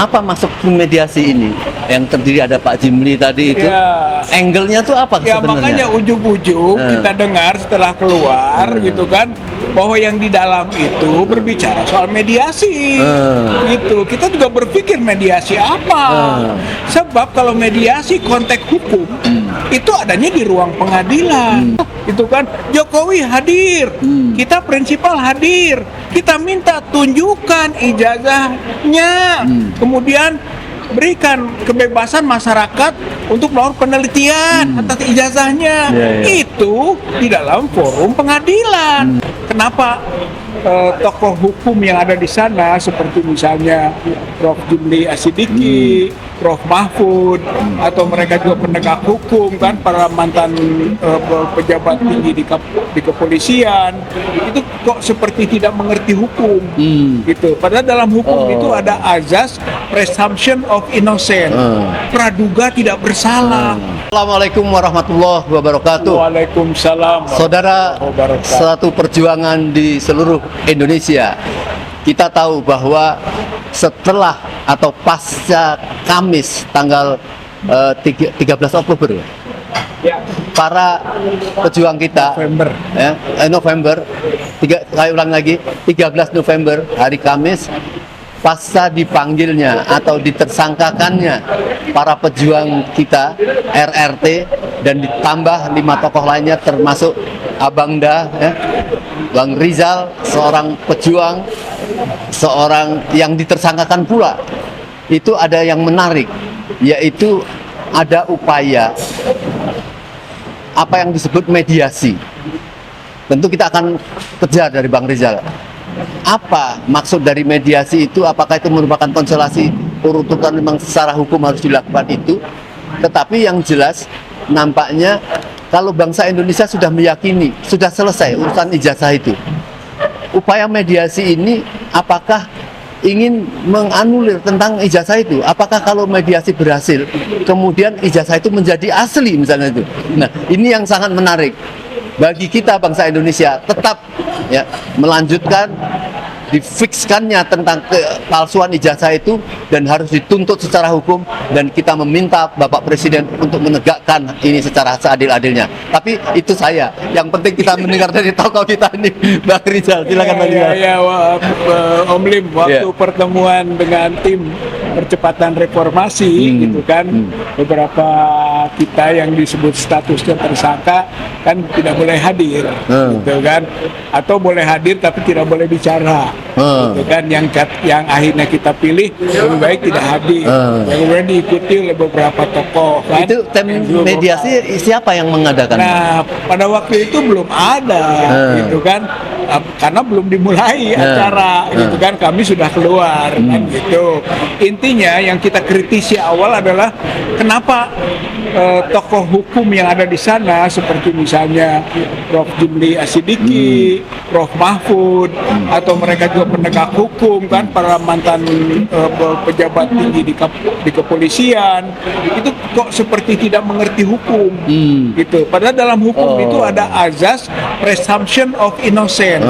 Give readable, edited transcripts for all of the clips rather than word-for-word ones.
Apa masuk ke mediasi ini yang terdiri ada Pak Jimli tadi itu? Ya. Angle-nya tuh apa Ya sebenarnya? makanya ujung-ujung kita dengar setelah keluar gitu kan, bahwa yang di dalam itu berbicara soal mediasi. Gitu. Kita juga berpikir mediasi apa? Sebab kalau mediasi konteks hukum itu adanya di ruang pengadilan. Itu kan Jokowi hadir, kita prinsipal hadir, kita minta tunjukkan ijazahnya, kemudian berikan kebebasan masyarakat untuk melakukan penelitian atas ijazahnya. Itu di dalam forum pengadilan. Kenapa tokoh hukum yang ada di sana seperti misalnya Prof. Jimli Asidiki, Prof. Mahfud, atau mereka juga penegak hukum kan, para mantan pejabat tinggi di kepolisian, itu kok seperti tidak mengerti hukum gitu. Padahal dalam hukum itu ada azas presumption of innocence, praduga tidak bersalah. Assalamualaikum warahmatullahi wabarakatuh. Waalaikumsalam. Saudara, satu perjuangan di seluruh Indonesia, kita tahu bahwa setelah atau pasca Kamis tanggal 13 Oktober, para pejuang kita November, saya ulang lagi, 13 November hari Kamis, pasca dipanggilnya atau ditersangkakannya para pejuang kita RRT dan ditambah 5 tokoh lainnya termasuk Abang Da, Bang Rizal, seorang pejuang, seorang yang ditersangkakan pula. Itu ada yang menarik, yaitu ada upaya apa yang disebut mediasi. Tentu kita akan kejar dari Bang Rizal. Apa maksud dari mediasi itu? Apakah itu merupakan konstelasi urutan memang secara hukum harus dilakukan itu? Tetapi yang jelas nampaknya kalau bangsa Indonesia sudah meyakini, sudah selesai urusan ijazah itu. Upaya mediasi ini apakah ingin menganulir tentang ijazah itu? Apakah kalau mediasi berhasil, kemudian ijazah itu menjadi asli misalnya itu? Nah, ini yang sangat menarik bagi kita bangsa Indonesia, tetap ya melanjutkan difikskannya tentang kepalsuan ijazah itu dan harus dituntut secara hukum, dan kita meminta Bapak Presiden untuk menegakkan ini secara seadil-adilnya. Tapi itu saya, yang penting kita mendengar dari tokoh kita ini, Bang Rizal. Silakan Bang Rizal. Om Lim, waktu pertemuan dengan tim percepatan reformasi gitu kan, beberapa kita yang disebut statusnya tersangka kan tidak boleh hadir gitu kan, atau boleh hadir tapi tidak boleh bicara gitu kan, yang akhirnya kita pilih lebih baik tidak hadir, kemudian diikuti oleh beberapa tokoh kan. Itu tim mediasi siapa yang mengadakan? Nah, pada waktu itu belum ada gitu kan, karena belum dimulai acara gitu kan, kami sudah keluar kan gitu. Intinya yang kita kritisi awal adalah kenapa tokoh hukum yang ada di sana seperti misalnya Prof. Jimli Asidiki, Prof. Mahfud, atau mereka juga penegak hukum kan, para mantan pejabat tinggi di kepolisian, itu kok seperti tidak mengerti hukum gitu. Padahal dalam hukum itu ada azas presumption of innocence,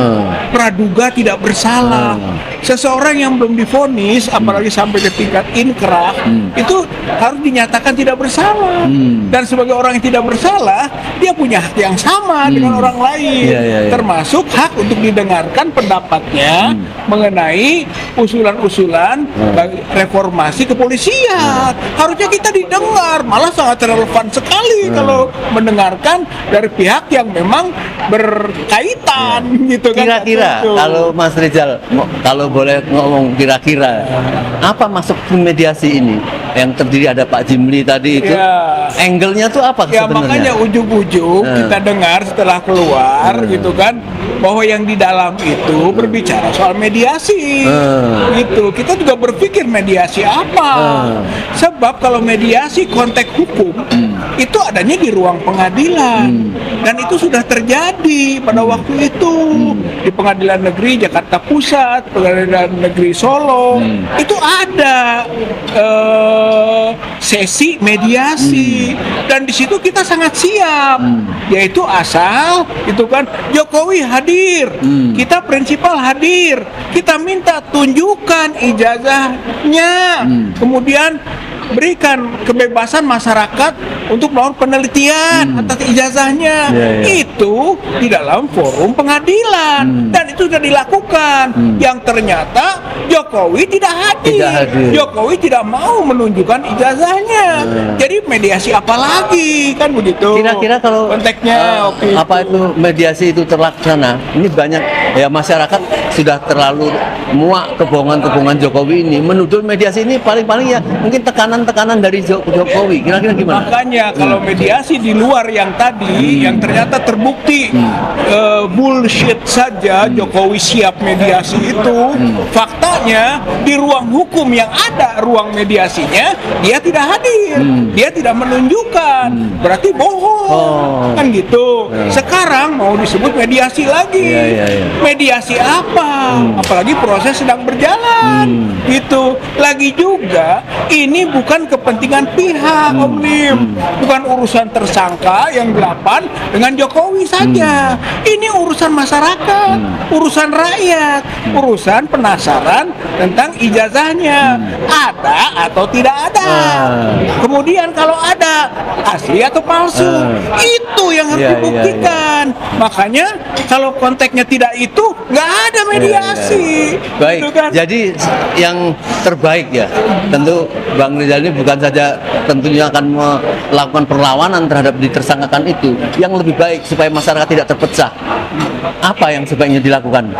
praduga tidak bersalah. Seseorang yang belum divonis, apalagi sampai ke tingkat inkrah, itu harus dinyatakan tidak bersalah. Dan sebagai orang yang tidak bersalah, dia punya hak yang sama dengan orang lain, termasuk hak untuk didengarkan pendapatnya mengenai usulan-usulan reformasi kepolisian. Harusnya kita didengar, malah sangat relevan sekali kalau mendengarkan dari pihak yang memang berkaitan gitu kan. Kira-kira kalau Mas Rizal, kalau boleh ngomong kira-kira, apa masuk ke mediasi ini yang terdiri ada Pak Jimli tadi itu? Angle-nya tuh apa ya sebenarnya? Makanya ujung-ujung kita dengar setelah keluar gitu kan, bahwa yang di dalam itu berbicara soal mediasi. Gitu. Kita juga berpikir mediasi apa? Sebab kalau mediasi konteks hukum itu adanya di ruang pengadilan, dan itu sudah terjadi pada waktu itu di Pengadilan Negeri Jakarta Pusat, Pengadilan Negeri Solo, itu ada sesi mediasi, dan di situ kita sangat siap, yaitu asal itu kan Jokowi hadir, kita prinsipal hadir, kita minta tunjukkan ijazahnya, kemudian berikan kebebasan masyarakat untuk melakukan penelitian atas ijazahnya. Itu di dalam forum pengadilan dan itu sudah dilakukan. Yang ternyata Jokowi tidak hadir. Jokowi tidak mau menunjukkan ijazahnya. Jadi mediasi apa lagi, kan begitu? Kira-kira kalau konteksnya apa itu mediasi itu terlaksana, ini banyak ya masyarakat sudah terlalu muak kebohongan-kebohongan Jokowi ini, menuduh mediasi ini paling-paling ya mungkin tekanan dari Jokowi. Kira-kira gimana? Makanya kalau mediasi di luar yang tadi, yang ternyata terbukti bullshit saja, Jokowi siap mediasi itu, faktanya di ruang hukum yang ada ruang mediasinya, dia tidak hadir, dia tidak menunjukkan, berarti bohong, kan gitu. Sekarang mau disebut mediasi lagi, mediasi apa? Apalagi proses sedang berjalan, gitu. Lagi juga ini bukan kepentingan pihak, Om Lim, bukan urusan tersangka yang 8 dengan Jokowi saja. Ini urusan masyarakat, urusan rakyat, urusan penasaran tentang ijazahnya, ada atau tidak ada. Kemudian kalau ada, asli atau palsu, itu yang harus dibuktikan. Makanya kalau konteksnya tidak itu, nggak ada mediasi. Baik, gitu kan? jadi yang terbaik ya, tentu Bang Rizal ini bukan saja tentunya akan melakukan perlawanan terhadap ditersangkakan itu, yang lebih baik supaya masyarakat tidak terpecah. Apa yang sebaiknya dilakukan?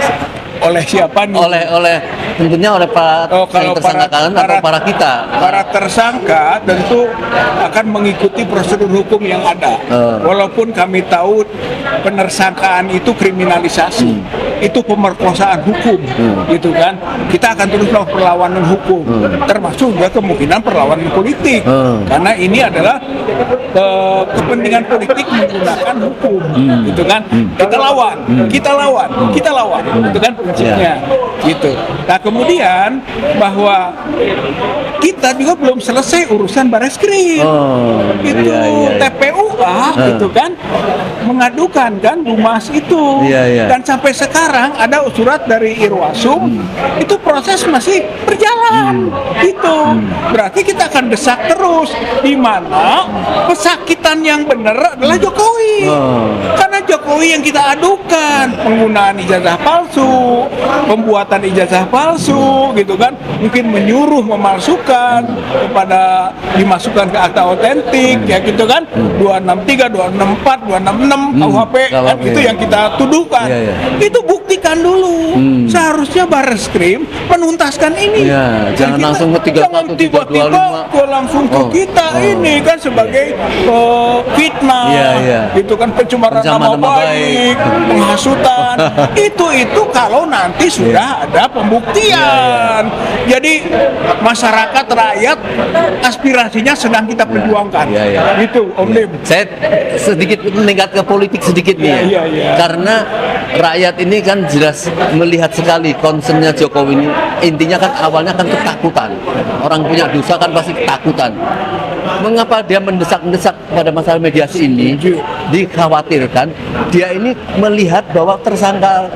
Oleh siapa nih? Oleh tentunya oleh para yang tersangkakan atau para kita. Para tersangka tentu akan mengikuti prosedur hukum yang ada. Walaupun kami tahu penersangkaan itu kriminalisasi, itu pemerkosaan hukum, gitu kan. Kita akan terus melakukan perlawanan hukum, termasuk juga kemungkinan perlawanan politik, karena ini adalah kepentingan politik menggunakan hukum, gitu kan. Kita lawan, gitu kan. Prinsipnya, gitu. Nah kemudian bahwa kita juga belum selesai urusan Bareskrim, itu TPUA, gitu kan, mengadukan kan Dumas itu, dan sampai sekarang ada surat dari Irwasum, itu proses masih berjalan, itu berarti kita akan desak terus, di mana pesakitan yang benar adalah Jokowi, karena Jokowi yang kita adukan penggunaan ijazah palsu, pembuatan ijazah palsu, gitu kan, mungkin menyuruh memalsukan kepada dimasukkan ke akta otentik, ya gitu kan, 263, 264, 266 KUHP, kan itu yang kita tuduhkan. Itu buktikan dulu. Seharusnya Bareskrim menuntaskan ini. Jangan kita, langsung ke 31, jangan tiba-tiba langsung ke kita ini kan sebagai fitnah, gitu kan, pencemaran nama baik, penghasutan. Itu kalau nanti sudah ada pembuktian. Jadi masyarakat, rakyat, aspirasinya sedang kita perjuangkan. Itu Om Lim. Saya sedikit meningkat ke politik sedikit nih ya. Karena rakyat ini kan jelas melihat sekali concernnya Jokowi ini. Intinya kan awalnya kan ketakutan. Orang punya dosa kan pasti ketakutan. Mengapa dia mendesak-desak pada masalah mediasi ini? Dikhawatirkan dia ini melihat bahwa tersangka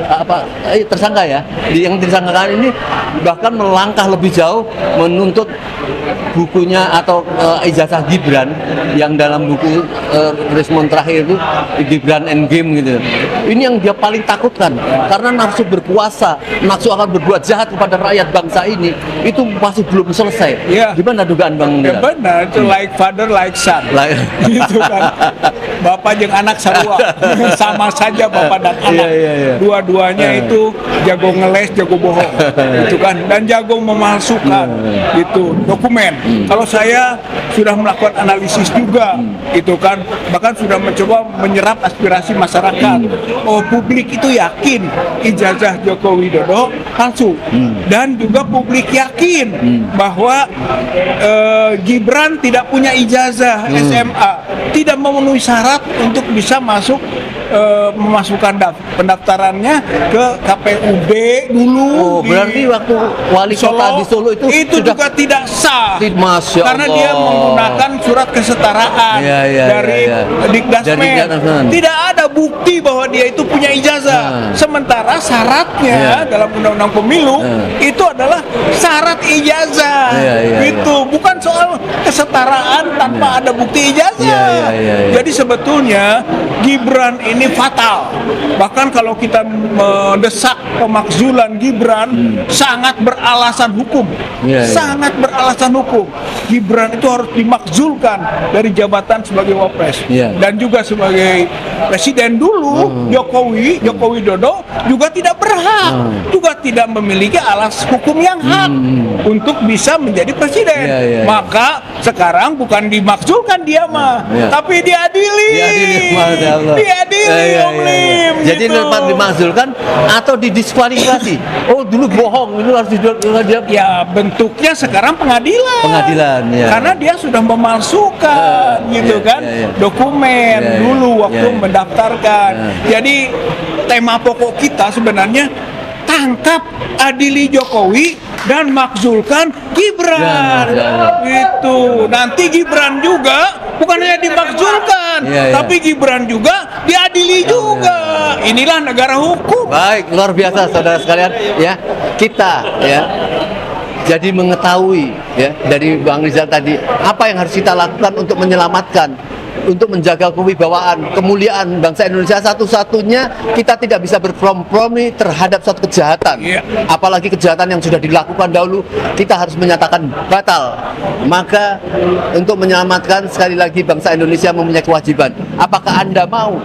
yang disangkakan ini bahkan melangkah lebih jauh menuntut bukunya atau ijazah Gibran yang dalam buku respon terakhir itu Gibran Endgame gitu. Ini yang dia paling takutkan karena nafsu berkuasa, nafsu akan berbuat jahat kepada rakyat bangsa ini itu masih belum selesai. Gimana dugaan Bang? Benar, itu like father like son. Gitu kan. Bapak jeung anak sarua sama saja bapak dan anak. Dua-duanya itu jago ngeles, jago bohong. Gitu kan, dan jago memalsukan itu dokumen. Kalau saya sudah melakukan analisis juga, gitu kan, bahkan sudah mencoba menyerap aspirasi masyarakat. Oh, publik itu yakin ijazah Joko Widodo palsu, dan juga publik yakin bahwa Gibran tidak punya ijazah SMA, tidak memenuhi syarat untuk bisa masuk memasukkan pendaftarannya ke KPUD dulu. Berarti waktu wali kota di Solo itu sudah juga tidak sah. Masya karena Allah. Dia menggunakan surat kesetaraan dari Dikdasmen. Tidak ada bukti bahwa dia itu punya ijazah. Sementara syaratnya dalam Undang-Undang Pemilu itu adalah syarat ijazah. Gitu, bukan soal kesetaraan tanpa ada bukti ijazah. Jadi sebetulnya Gibran ini fatal. Bahkan kalau kita mendesak pemakzulan Gibran sangat beralasan hukum. Sangat beralasan hukum. Gibran itu harus dimakzulkan dari jabatan sebagai wapres dan juga sebagai presiden dulu. Jokowi Widodo juga tidak berhak, juga tidak memiliki alas hukum yang hak untuk bisa menjadi presiden. Maka sekarang bukan dimakzulkan dia mah, tapi diadili. Diadili, Om Lim. Jadi gitu. lepas dimakzulkan atau didiskualifikasi. Oh, dulu bohong, itu harus Ya bentuknya sekarang pengadilan. Karena dia sudah memalsukan gitu kan dokumen dulu waktu mendaftarkan. Jadi tema pokok kita sebenarnya tangkap, adili Jokowi dan makzulkan Gibran. Itu nanti Gibran juga bukan hanya dimakzulkan, tapi Gibran juga diadili juga. Inilah negara hukum. Baik, luar biasa saudara sekalian ya. Kita ya jadi mengetahui ya dari Bang Rizal tadi apa yang harus kita lakukan untuk menyelamatkan, untuk menjaga kewibawaan, kemuliaan bangsa Indonesia. Satu-satunya kita tidak bisa berkompromi terhadap suatu kejahatan. Apalagi kejahatan yang sudah dilakukan dahulu, kita harus menyatakan batal. Maka untuk menyelamatkan, sekali lagi bangsa Indonesia mempunyai kewajiban. Apakah Anda mau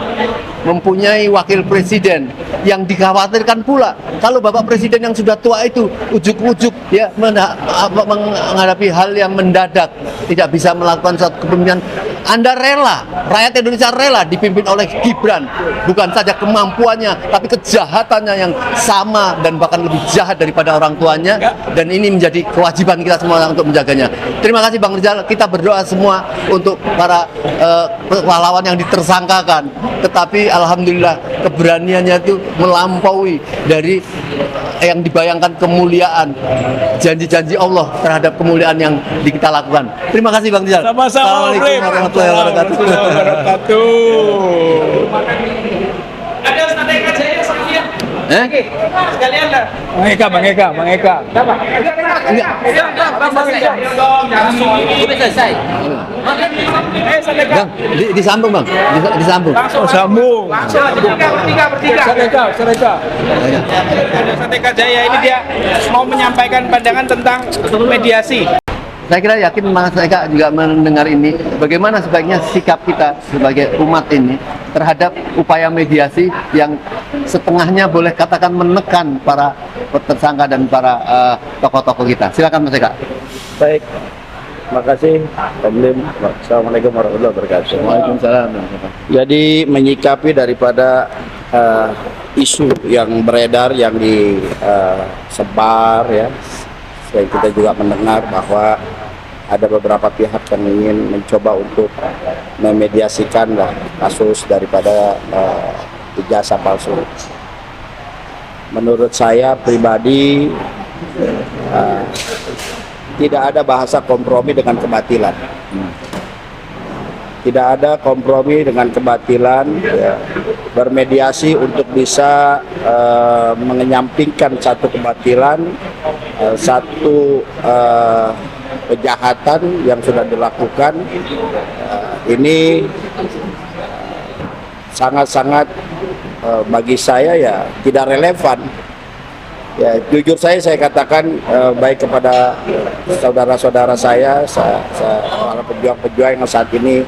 mempunyai wakil presiden yang dikhawatirkan pula kalau Bapak Presiden yang sudah tua itu ujuk-ujuk ya menghadapi hal yang mendadak, tidak bisa melakukan suatu kepemimpinan. Anda rela, rakyat Indonesia rela dipimpin oleh Gibran, bukan saja kemampuannya, tapi kejahatannya yang sama dan bahkan lebih jahat daripada orang tuanya. Dan ini menjadi kewajiban kita semua untuk menjaganya. Terima kasih Bang Rizal. Kita berdoa semua untuk para pahlawan yang ditersangkakan. Tetapi alhamdulillah keberaniannya itu melampaui dari yang dibayangkan kemuliaan, janji-janji Allah terhadap kemuliaan yang kita lakukan. Terima kasih Bang Rizal. Sama-sama. Assalamualaikum warahmatullahi wabarakatuh. Ada Ustaz Eka Jaya sekalian. Sekalian dah. Bang Eka. Enggak. Udah selesai. Ustaz Eka. Bang, disambung Bang, disambung. Langsung sambung. Bertiga. Ustaz Eka. Ustaz Eka Jaya ini dia mau menyampaikan pandangan tentang mediasi. Saya kira yakin Mas Eka juga mendengar ini. Bagaimana sebaiknya sikap kita sebagai umat ini terhadap upaya mediasi yang setengahnya boleh katakan menekan para tersangka dan para tokoh-tokoh kita. Silakan Mas Eka. Baik, terima kasih Om Lim. Assalamualaikum warahmatullahi wabarakatuh. Waalaikumsalam. Jadi menyikapi daripada isu yang beredar, yang disebar ya, kita juga mendengar bahwa ada beberapa pihak yang ingin mencoba untuk memediasikan kasus daripada ijazah palsu. Menurut saya pribadi tidak ada bahasa kompromi dengan kebatilan. Tidak ada kompromi dengan kebatilan ya. Bermediasi untuk bisa menyampingkan satu kebatilan, satu kejahatan yang sudah dilakukan. Ini sangat-sangat bagi saya ya tidak relevan. Ya, jujur saya katakan baik kepada saudara-saudara saya para pejuang-pejuang yang saat ini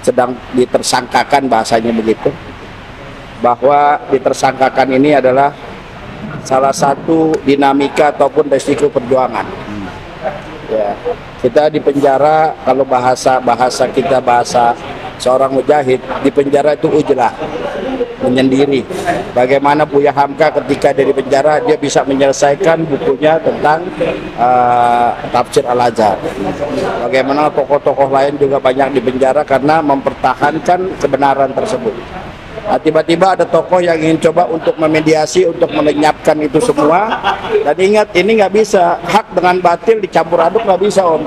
sedang ditersangkakan, bahasanya begitu, bahwa ditersangkakan ini adalah salah satu dinamika ataupun resiko perjuangan. Ya, kita di penjara, kalau bahasa kita, bahasa seorang mujahid, di penjara itu ujlah, menyendiri. Bagaimana Buya Hamka ketika dia di penjara, dia bisa menyelesaikan bukunya tentang tafsir Al-Azhar. Bagaimana tokoh-tokoh lain juga banyak di penjara karena mempertahankan kebenaran tersebut. Nah, tiba-tiba ada tokoh yang ingin coba untuk memediasi, untuk melenyapkan itu semua. Dan ingat, ini nggak bisa, hak dengan batil dicampur aduk nggak bisa, Om.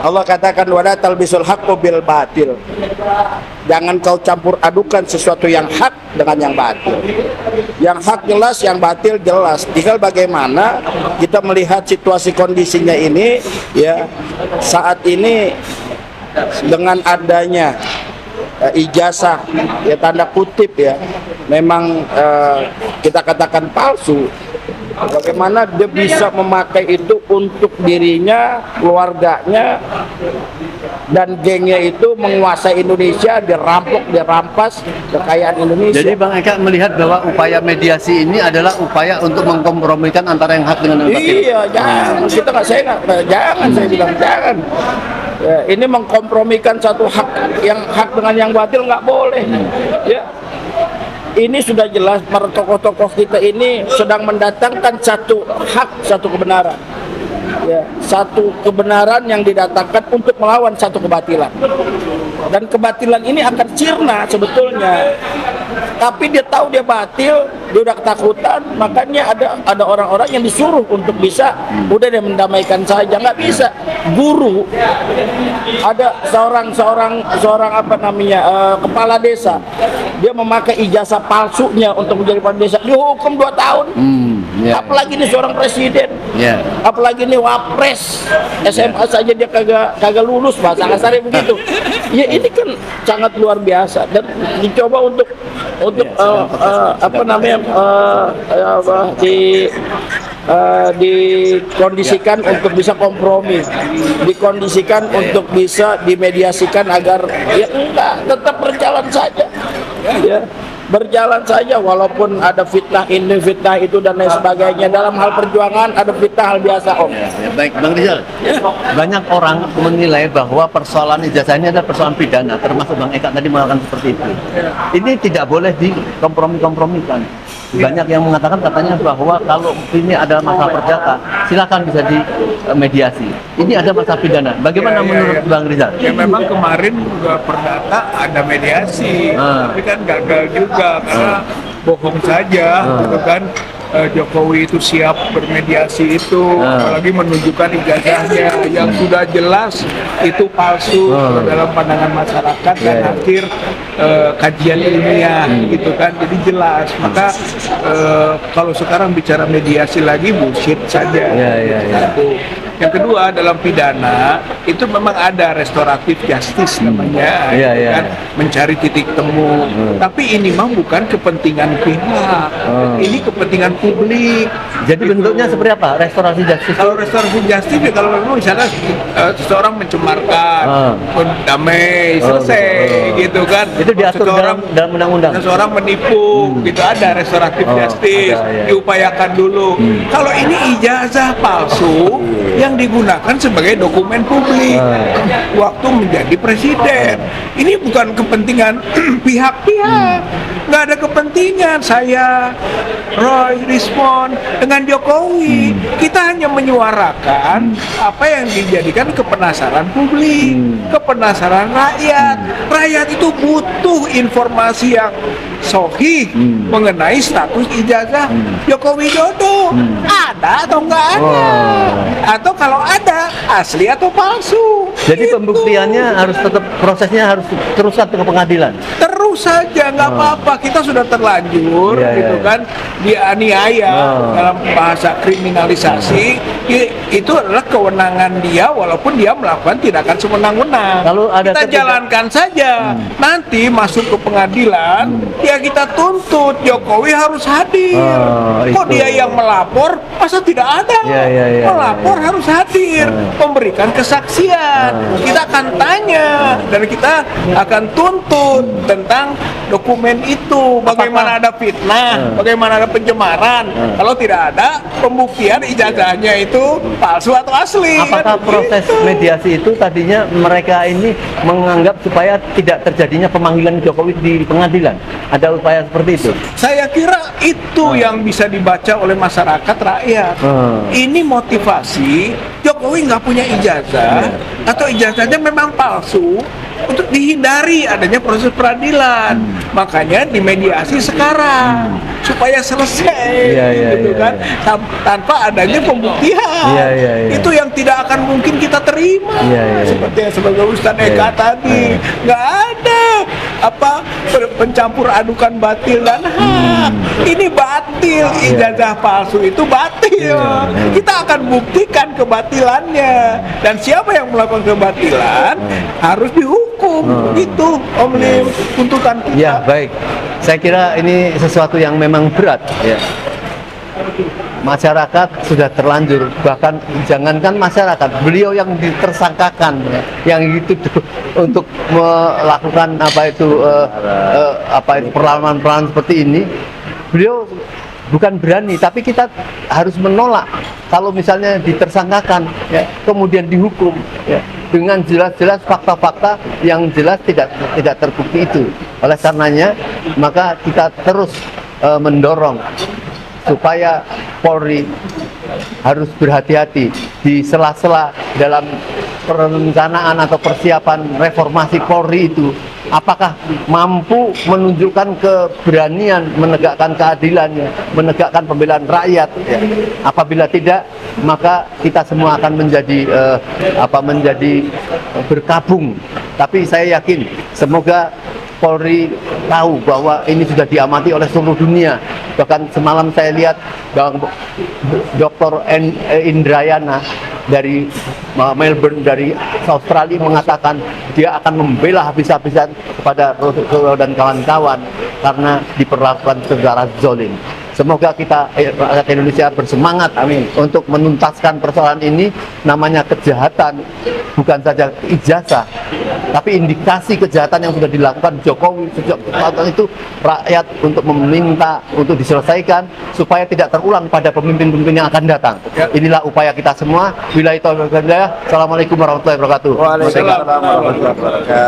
Allah katakan wala talbisul haqqo bil batil. Jangan kau campur adukan sesuatu yang hak dengan yang batil. Yang hak jelas, yang batil jelas. Tinggal bagaimana kita melihat situasi kondisinya ini, ya saat ini dengan adanya ijazah, ya tanda kutip ya, memang kita katakan palsu. Bagaimana dia bisa memakai itu untuk dirinya, keluarganya, dan gengnya itu menguasai Indonesia, dirampok, dirampas kekayaan Indonesia. Jadi Bang Eka melihat bahwa upaya mediasi ini adalah upaya untuk mengkompromikan antara yang hak dengan yang batil. Iya, jangan. Kita nggak, jangan, saya bilang jangan. Ya, ini mengkompromikan satu hak, yang hak dengan yang batil nggak boleh. Ya, ini sudah jelas para tokoh-tokoh kita ini sedang mendatangkan satu hak, satu kebenaran. Ya, satu kebenaran yang didatangkan untuk melawan satu kebatilan. Dan kebatilan ini akan sirna sebetulnya. Tapi dia tahu dia batil, dia udah ketakutan, makanya ada orang-orang yang disuruh untuk bisa udah dia mendamaikan saja. Nggak bisa. Guru, ada seorang apa namanya, kepala desa, dia memakai ijazah palsunya untuk menjadi kepala desa, dihukum 2 tahun. Apalagi ini seorang presiden, apalagi ini wapres, SMA saja dia kagak lulus, bahasa kasarnya begitu. Ya ini kan sangat luar biasa, dan dicoba untuk apa namanya, dikondisikan untuk bisa kompromi, dikondisikan untuk bisa dimediasikan agar ya enggak, tetap berjalan saja, ya berjalan saja walaupun ada fitnah ini, fitnah itu dan lain sebagainya. Dalam hal perjuangan ada fitnah, hal biasa, Om. Baik, Bang Rizal. Banyak orang menilai bahwa persoalan ijazah ini adalah persoalan pidana, termasuk Bang Eka tadi mengatakan seperti itu. Ini tidak boleh dikompromi-kompromikan. Banyak yang mengatakan katanya bahwa kalau ini ada masalah perdata, silakan bisa dimediasi. Ini ada masalah pidana. Bagaimana menurut Bang Rizal? Ya memang kemarin juga perdata ada mediasi, tapi kan gagal juga karena bohong saja, gitu kan. Jokowi itu siap bermediasi itu, apalagi menunjukkan ijazahnya yang sudah jelas itu palsu dalam pandangan masyarakat dan akhir kajian ilmiah, gitu kan. Jadi jelas, maka kalau sekarang bicara mediasi lagi bullshit saja. Satu. Yang kedua, dalam pidana itu memang ada restoratif justice namanya, kan, mencari titik temu. Tapi ini mah bukan kepentingan pihak, ini kepentingan publik. Jadi bentuknya seperti apa? Restorasi justice? Kalau restorasi justice ya kalau memang misalnya seseorang mencemarkan, damai, selesai, gitu kan. Itu diatur dalam undang-undang. Seseorang menipu, gitu, ada restoratif justice, diupayakan dulu. Kalau ini ijazah palsu yang digunakan sebagai dokumen publik waktu menjadi presiden, ini bukan kepentingan pihak-pihak, nggak ada kepentingan. Saya Roy Rismon dengan Jokowi, kita hanya menyuarakan apa yang dijadikan kepenasaran publik, kepenasaran rakyat. Rakyat itu butuh informasi yang sahih mengenai status ijazah Joko Widodo, ada atau enggak ada, atau kalau ada asli atau palsu. Jadi pembuktiannya harus tetap, prosesnya harus terus ke pengadilan. Terus saja, nggak apa-apa. Kita sudah terlanjur, gitu kan, dianiaya dalam bahasa kriminalisasi. Itu adalah kewenangan dia, walaupun dia melakukan tindakan sewenang-wenang. Kita jalankan saja. Nanti masuk ke pengadilan, ya kita tuntut Jokowi harus hadir. Kok dia yang melapor, masa tidak ada? Melapor harus hadir, memberikan kesaksian. Kita akan tanya dan kita akan tuntut tentang dokumen itu. Bagaimana ada fitnah, bagaimana ada pencemaran. Kalau tidak ada pembuktian ijazahnya itu palsu atau asli. Apakah proses mediasi itu tadinya mereka ini menganggap supaya tidak terjadinya pemanggilan Jokowi di pengadilan? Ada upaya seperti itu? Saya kira itu yang bisa dibaca oleh masyarakat rakyat. Ini motivasi Jokowi nggak punya ijazah atau ijazahnya memang palsu. untuk dihindari adanya proses peradilan. Makanya dimediasi sekarang supaya selesai, gitu kan, tanpa adanya pembuktian. Itu yang tidak akan mungkin kita terima. Seperti yang sebagai Ustadz Eka tadi, nggak ada pencampur adukan batil dan hak. Ini batil, ijazah palsu itu batil. Kita akan buktikan kebatilannya, dan siapa yang melakukan kebatilan harus dihukum. Itu Om Lim, tuntutan kita. Ya, baik. Saya kira ini sesuatu yang memang berat, ya. Masyarakat sudah terlanjur, bahkan jangankan masyarakat, beliau yang ditersangkakan, ya, yang itu untuk melakukan perlawanan-perlawanan seperti ini, beliau bukan berani, tapi kita harus menolak kalau misalnya ditersangkakan, ya, kemudian dihukum, ya, dengan jelas-jelas fakta-fakta yang jelas tidak terbukti itu. Oleh karenanya, maka kita terus mendorong supaya Polri harus berhati-hati di sela-sela dalam perencanaan atau persiapan reformasi Polri itu, apakah mampu menunjukkan keberanian menegakkan keadilannya, menegakkan pembelaan rakyat, ya. Apabila tidak, maka kita semua akan menjadi berkabung. Tapi saya yakin, semoga Polri tahu bahwa ini sudah diamati oleh seluruh dunia. Bahkan semalam saya lihat Bang Dr. Indrayana dari Melbourne, dari Australia, mengatakan dia akan membela habis-habisan kepada Rodo dan kawan-kawan karena diperlakukan secara zalim. Semoga kita rakyat Indonesia bersemangat, amin, untuk menuntaskan persoalan ini. Namanya kejahatan bukan saja ijazah, tapi indikasi kejahatan yang sudah dilakukan Jokowi sejak tahun itu, rakyat untuk meminta untuk diselesaikan supaya tidak terulang pada pemimpin-pemimpin yang akan datang. Inilah upaya kita semua. Assalamualaikum warahmatullahi wabarakatuh. Waalaikumsalam warahmatullahi wabarakatuh.